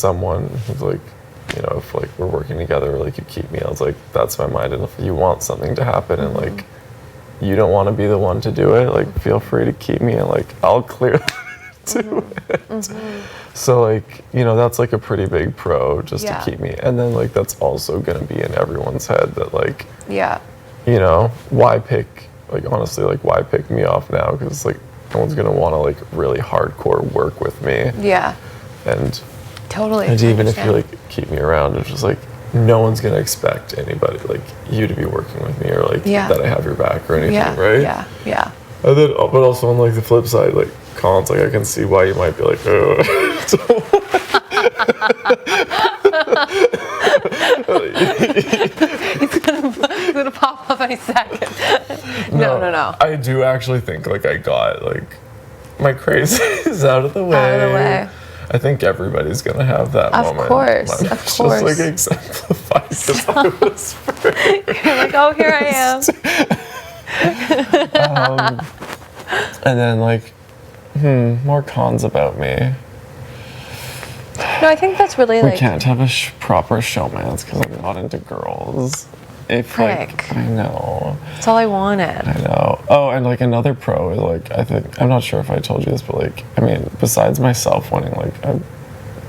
someone who's like, you know, if like we're working together, like you keep me, I was like, that's my mind. And if you want something to happen and like you don't want to be the one to do it, like feel free to keep me and like I'll clearly do it. So like, you know, that's like a pretty big pro just to keep me. And then like that's also gonna be in everyone's head that like, you know, why pick, like honestly, like why pick me off now? Because like no one's gonna want to like really hardcore work with me. And totally. And even if you like keep me around, it's just like no one's gonna expect anybody like you to be working with me or like that I have your back or anything, right? And then, but also on like the flip side, like Colin's like, I can see why you might be like, oh. He's gonna pop up any second. No. I do actually think like I got like my craze is out of the way. I think everybody's gonna have that moment. Of course. Just like exemplified because I was You're like, oh, here I am. And then like, more cons about me. No, I think that's really We like... can't have a proper showmance because I'm not into girls. If like, I know. That's all I wanted. I know. Oh, and like another pro is like, I think, I'm not sure if I told you this, but like, I mean, besides myself winning, like I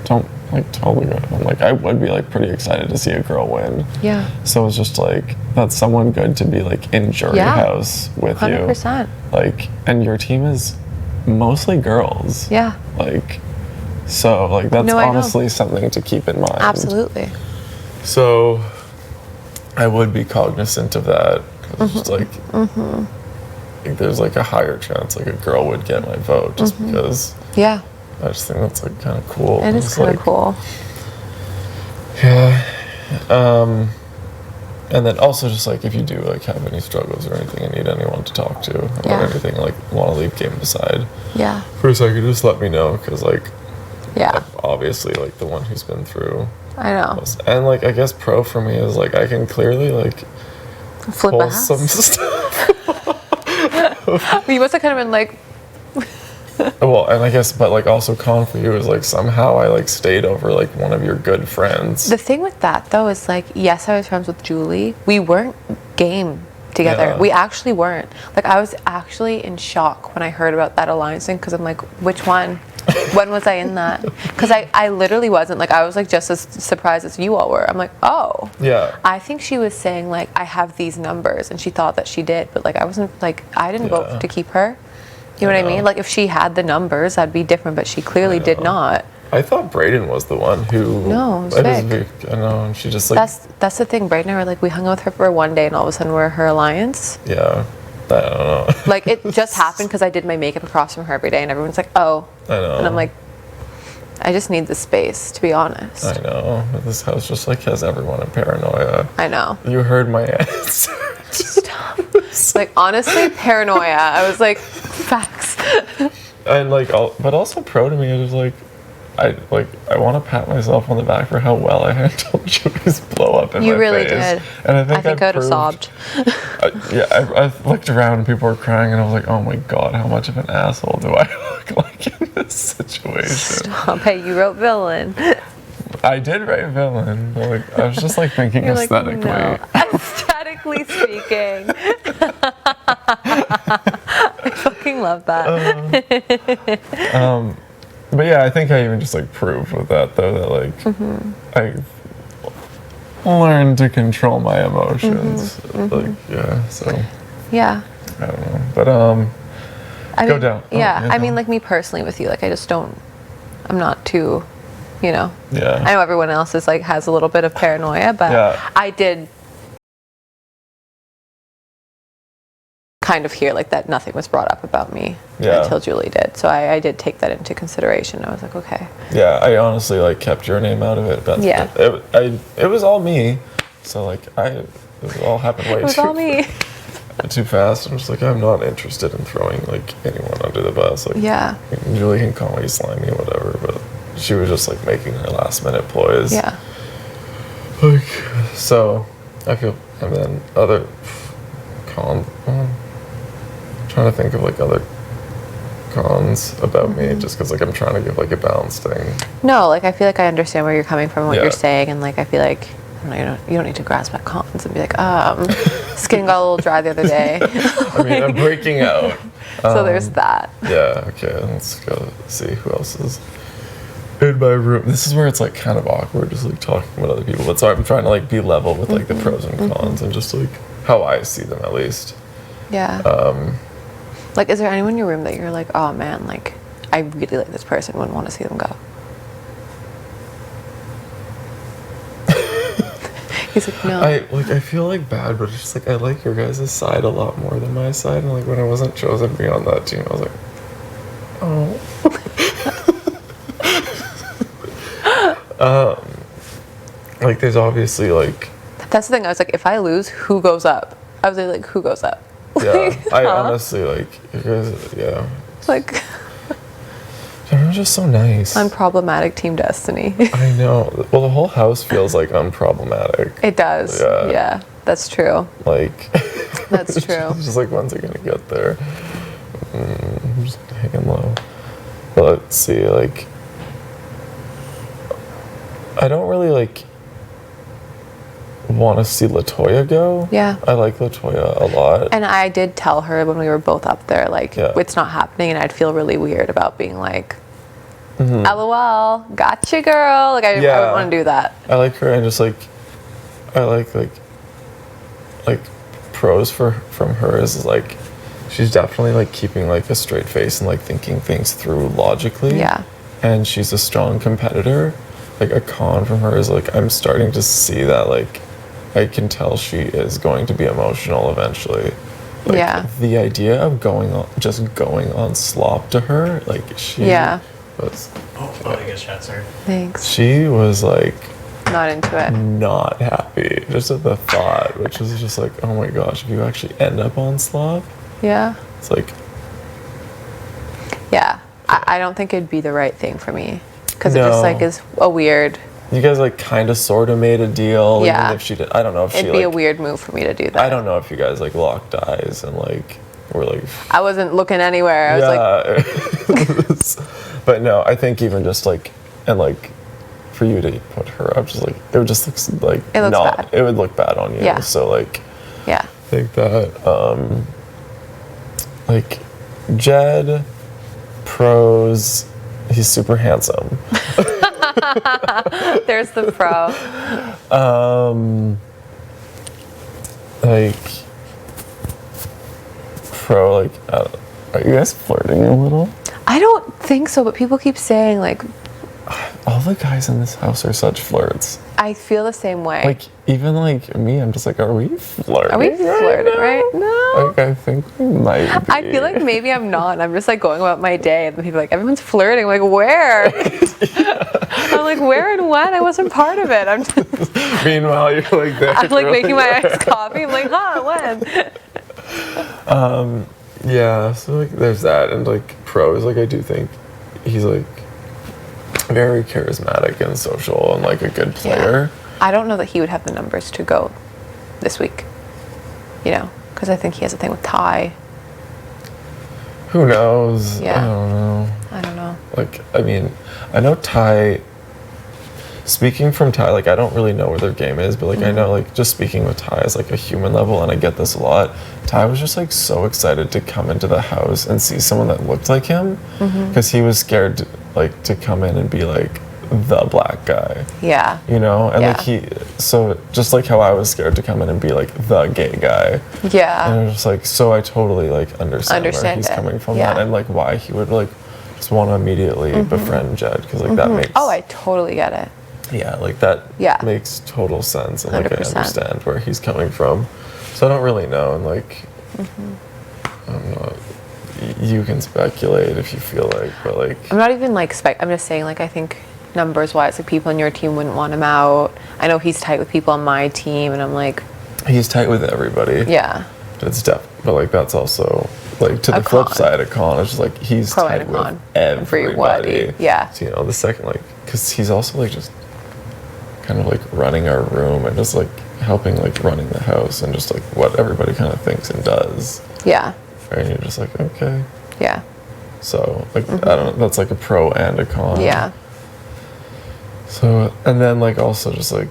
don't like totally, I'm like, I would be like pretty excited to see a girl win. Yeah. So it's just like, that's someone good to be like in jury house with 100%. you. Like, and your team is mostly girls. Yeah. Like, so like that's honestly something to keep in mind. Absolutely. So I would be cognizant of that. It's like, like there's like a higher chance like a girl would get my vote just because. Yeah. I just think that's like kind of cool. It is kind of cool. Yeah. And then also just like if you do like have any struggles or anything and need anyone to talk to about anything, like want to leave game aside. Yeah. For a second, just let me know because like. Yeah. I'm obviously like the one who's been through. I know. And like I guess pro for me is like I can clearly like flip pull some stuff. You must have kind of been like. Well, and I guess, but like also con for you is like somehow I like stayed over like one of your good friends. The thing with that though is like, yes, I was friends with Julie. We weren't game together. Yeah. We actually weren't. Like I was actually in shock when I heard about that alliance thing because I'm like, which one? When was I in that? Because I literally wasn't. Like I was like just as surprised as you all were. I'm like, oh. Yeah. I think she was saying like, I have these numbers, and she thought that she did, but like I wasn't, like I didn't vote to keep her. You know what I mean? Like if she had the numbers, that'd be different, but she clearly did not. I thought Brayden was the one who. No, it was Vic. I know, and she just like. That's the thing. Brayden and I were like, we hung out with her for one day, and all of a sudden we're her alliance. Yeah. I don't know. Like it just happened because I did my makeup across from her every day, and everyone's like, "Oh." I know. And I'm like, I just need the space, to be honest. I know. This house just like has everyone in paranoia. I know. You heard my answer. Stop. Like honestly, paranoia. I was like, facts. And like, but also pro to me. It was like, I want to pat myself on the back for how well I handled Julie's blow up in my face. You really did. And I think I would have sobbed. I looked around and people were crying, and I was like, oh my god, how much of an asshole do I look like in this situation? Stop. Hey, you wrote villain. I did write villain, but like I was just like thinking aesthetically. Like, no. Aesthetically speaking. I fucking love that. But yeah, I think I even just like proved with that though that like I learned to control my emotions. Like so. Yeah. I don't know, but go down. Yeah, I mean, like me personally with you, like I just don't. I'm not too, you know. Yeah. I know everyone else is like has a little bit of paranoia, but I did kind of hear like that nothing was brought up about me until Julie did. So I did take that into consideration. I was like, okay. Yeah, I honestly like kept your name out of it. It was all me. So like it all happened way too fast. I'm just like, I'm not interested in throwing like anyone under the bus. Like Julie can call me slimy, whatever, but she was just like making her last minute ploys. Yeah. Like so I feel, and then other trying to think of like other cons about me, just because like I'm trying to give like a balanced thing. No, like I feel like I understand where you're coming from, what Yeah. you're saying, and like I feel like you don't need to grasp at cons and be like, skin got a little dry the other day. I mean, I'm breaking out. So there's that. Yeah, okay, let's go see who else is in my room. This is where it's like kind of awkward, just like talking about other people. But so I'm trying to like be level with like the pros and cons and just like how I see them at least. Yeah. Like, is there anyone in your room that you're like, oh man, like I really like this person, wouldn't want to see them go? He's like, no. I feel like bad, but it's just like I like your guys' side a lot more than my side. And like when I wasn't chosen to be on that team, I was like, oh. Like there's obviously like. That's the thing. I was like, if I lose, who goes up? I was like, who goes up? Yeah, I honestly like you guys. Yeah. Like. They're just so nice. Unproblematic team destiny. I know. Well, the whole house feels like unproblematic. It does. Yeah. Yeah, that's true. Like. That's true. It's just like when's it gonna get there? I'm just hanging low. But let's see. Like. I don't really like. Want to see LaToya go. Yeah. I like LaToya a lot. And I did tell her when we were both up there, like, Yeah. it's not happening, and I'd feel really weird about being like, LOL, gotcha, girl. Like, I wouldn't want to do that. I like her, and just like, I like pros from her is like, she's definitely like keeping like a straight face and like thinking things through logically. Yeah. And she's a strong competitor. Like a con from her is like, I'm starting to see that like, I can tell she is going to be emotional eventually. Like, Yeah. The idea of going on slop to her, like she Yeah. was. Oh, I guess shot, sorry. Thanks. She was like Not into it. not happy just at the thought, which was just like, oh my gosh, if you actually end up on slop, Yeah. it's like. Yeah. I don't think it'd be the right thing for me. Because it No. just like is a weird. You guys like kind of sort of made a deal. Yeah. Even if she did, I don't know if she It'd be a like. weird move for me to do that. I don't know if you guys like locked eyes and like were like. I wasn't looking anywhere. I was like, But no, I think even just like, and like, for you to put her up, just like, it would just look like, It looks not, bad. it would look bad on you. Yeah. So like, yeah. I think that, like, Jed, pros, he's super handsome. There's the pro. Like, pro, like, are you guys flirting a little? I don't think so, but people keep saying like, All the guys in this house are such flirts. I feel the same way. Like, even like me, I'm just like, are we flirting? Are we flirting right now? Like, I think we might be. I feel like maybe I'm not. I'm just like going about my day, and the people are like, everyone's flirting. I'm like, where? I'm like, where and when? I wasn't part of it. I'm just, Meanwhile, you're like there. I'm like making my earlier. iced coffee. I'm like, when? Yeah, so like there's that, and like pros, like I do think he's like very charismatic and social and like a good player. I don't know that he would have the numbers to go this week. You know, because I think he has a thing with Ty. Who knows? Yeah. I don't know. I don't know. Like, I mean, I know Ty. Speaking from Ty, like I don't really know where their game is, but like I know, like just speaking with Ty as like a human level, and I get this a lot. Ty was just like so excited to come into the house and see someone that looked like him, because he was scared to, like to come in and be like the black guy, Yeah. you know, and Yeah. like so just like how I was scared to come in and be like the gay guy. Yeah. And I was just like, so I totally like understand where Understand he's it. coming from, Yeah. that, and like why he would like just want to immediately befriend Jed, because like that makes Oh, I totally get it. yeah, like that Yeah. makes total sense, and like 100%. I understand where he's coming from. So I don't really know, and like I don't know. You can speculate if you feel like, but like I'm not even like I'm just saying, like, I think numbers wise, like people in your team wouldn't want him out. I know he's tight with people on my team, and I'm like, he's tight with everybody. yeah. It's but like that's also like to A the flip con. side, a con. It's just like he's Pro tight and a with con. everybody. Everybody. Yeah. So, you know, the second like, because he's also like just kind of like running our room and just like helping like running the house and just like what everybody kind of thinks and does. Yeah. And you're just like, okay. Yeah. So like I don't know, that's like a pro and a con. Yeah. So and then like also just like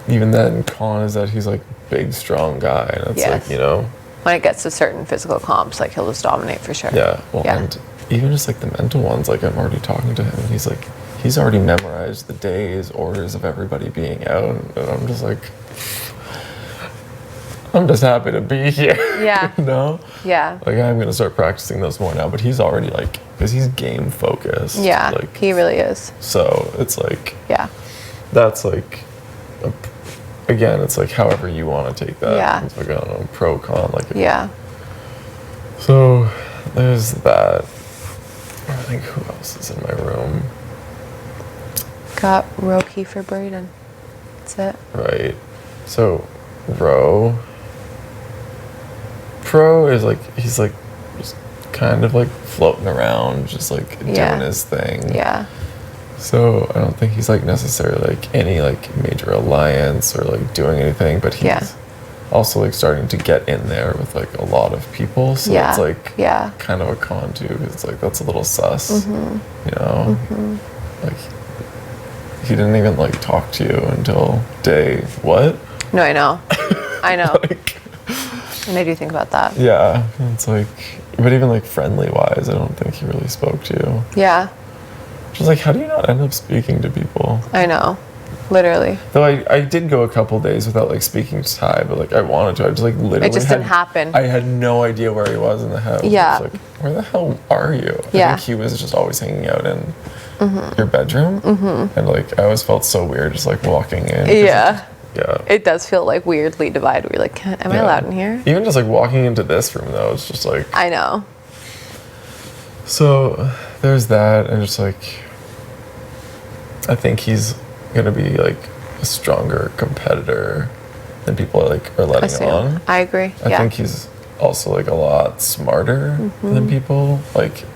even then con is that he's like big strong guy and it's Yes. like, you know, When it gets to certain physical comps, like he'll just dominate for sure. yeah, well, Yeah. and even just like the mental ones, like I'm already talking to him and he's like, he's already memorized the days, orders of everybody being out, and I'm just like, I'm just happy to be here. Yeah. You know? Yeah. Like I'm gonna start practicing those more now, but he's already like, because he's game focused. Yeah. Like, He really is. so it's like, Yeah. that's like, again, it's like however you want to take that. Yeah. It's like, I don't know, pro con, like. Yeah. So there's that. I think who else is in my room? Got Roki for Braden. That's it. Right. So Pro is like, he's like just kind of like floating around, just like Yeah. doing his thing. Yeah. So I don't think he's like necessarily like any like major alliance or like doing anything, but he's Yeah. also like starting to get in there with like a lot of people. So Yeah. it's like Yeah. kind of a con too, because it's like that's a little sus, you know? Like he didn't even like talk to you until day what? No, I know. I know. Like, And I do think about that. yeah, it's like, but even like friendly wise, I don't think he really spoke to you. Yeah. Just like, how do you not end up speaking to people? I know. Literally. Though I did go a couple days without like speaking to Ty, but like I wanted to. I just like literally. It just didn't happen. I had no idea where he was in the house. Yeah. I was like, where the hell are you? Yeah. I think he was just always hanging out in your bedroom, and like I always felt so weird just like walking in. 'cause Yeah. Yeah. It does feel like weirdly divided. We're like, am I Yeah. allowed in here? Even just like walking into this room though, it's just like. I know. So there's that, and just like, I think he's gonna be like a stronger competitor than people are letting Assume. on. I agree. I Yeah. think he's also like a lot smarter than people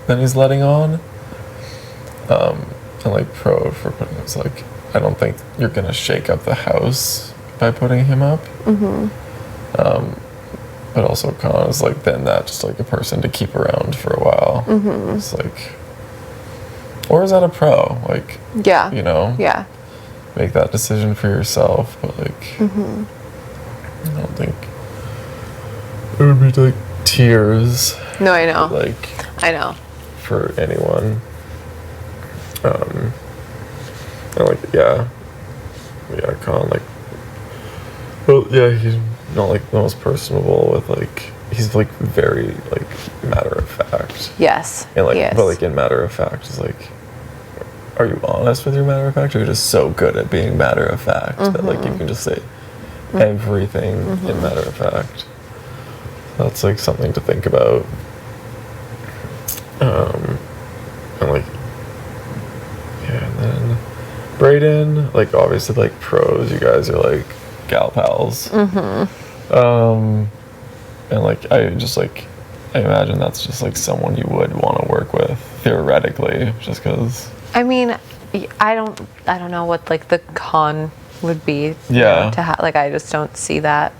than he's letting on. And like pro for putting it's like I don't think you're gonna shake up the house by putting him up. But also con is like then that just like a person to keep around for a while. It's like, or is that a pro? Like, Yeah. you know, Yeah. make that decision for yourself. But like, I don't think it would be like tears. No, I know. Like I know. for anyone. And like yeah, con like. Well, yeah, he's not like the most personable with like he's like very like matter of fact. Yes. And like yes. but like in matter of fact is like, are you honest with your matter of fact, or are you just so good at being matter of fact that like you can just say everything in matter of fact? That's like something to think about. And like yeah, and then Braden, like obviously like pros, you guys are like gal pals. And like I imagine that's just like someone you would want to work with theoretically, just because. I mean, I don't know what like the con would be. you Yeah. know, to like I just don't see that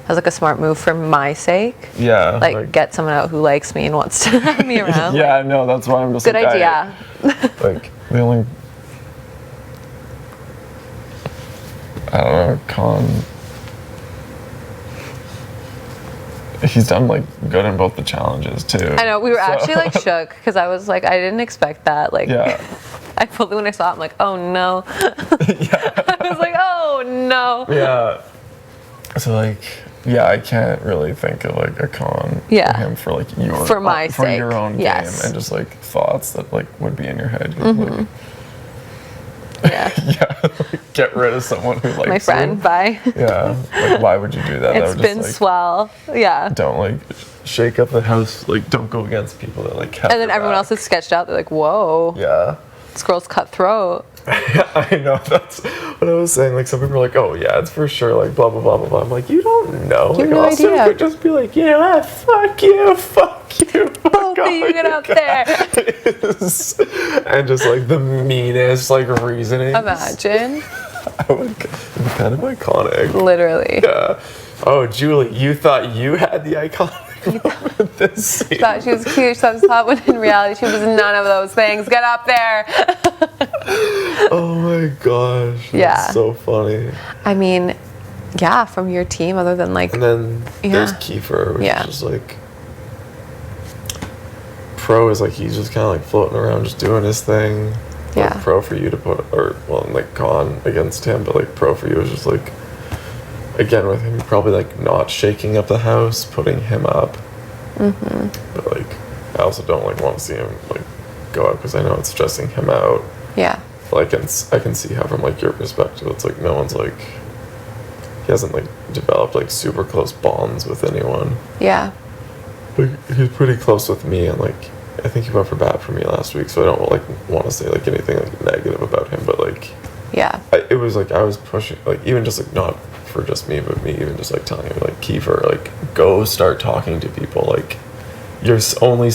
as like a smart move for my sake. Yeah. Like get someone out who likes me and wants to have me around. Yeah, no, that's why I'm just Good like, idea. like the only I don't know, con. He's done like good in both the challenges too. I know, we were actually like shook because I was like, I didn't expect that. Like, Yeah. I fully, when I saw it, I'm like, oh no. I was like, oh no. Yeah. So like, yeah, I can't really think of like a con Yeah. for him for like your For my for sake, your own yes. game and just like thoughts that like would be in your head. Like, Yeah. yeah, like, get rid of someone who likes My friend, you. bye. Yeah, like why would you do that? That It's would been just, like, swell. Yeah. don't like shake up the house. Like don't go against people that like. Have And then your everyone else back. is sketched out. They're like, whoa, Yeah. this girl's cutthroat. I know, that's what I was saying. Like some people are like, oh yeah, it's for sure. Like blah blah blah blah blah. I'm like, you don't know. You have like no Austin idea. could just be like, you know what? Fuck you, fuck you. Fuck Both of you get out there. And just like the meanest like reasoning. Imagine. I would be kind of iconic. Literally. Yeah. Oh, Julie, you thought you had the iconic this scene. Thought she was cute. She was hot when in reality she was none of those things. Get up there. Oh my gosh. Yeah. That's so funny. I mean, yeah, from your team, other than like, And then there's Yeah. Kiefer, which Yeah. is just like Pro is like he's just kind of like floating around, just doing his thing. Yeah. Like Pro for you to put, or well, and like Con against him, but like Pro for you is just like, again with him, probably like not shaking up the house, putting him up. But like, I also don't like want to see him like go up because I know it's stressing him out. yeah, Like, I can see how from like your perspective, it's like no one's like, he hasn't like developed like super close bonds with anyone. yeah, Like he's pretty close with me, and like I think he went for bat for me last week, so I don't like want to say like anything like negative about him, but like yeah, it was like I was pushing, like even just like not for just me, but me even just like telling him like Kiefer, like go start talking to people, like you're only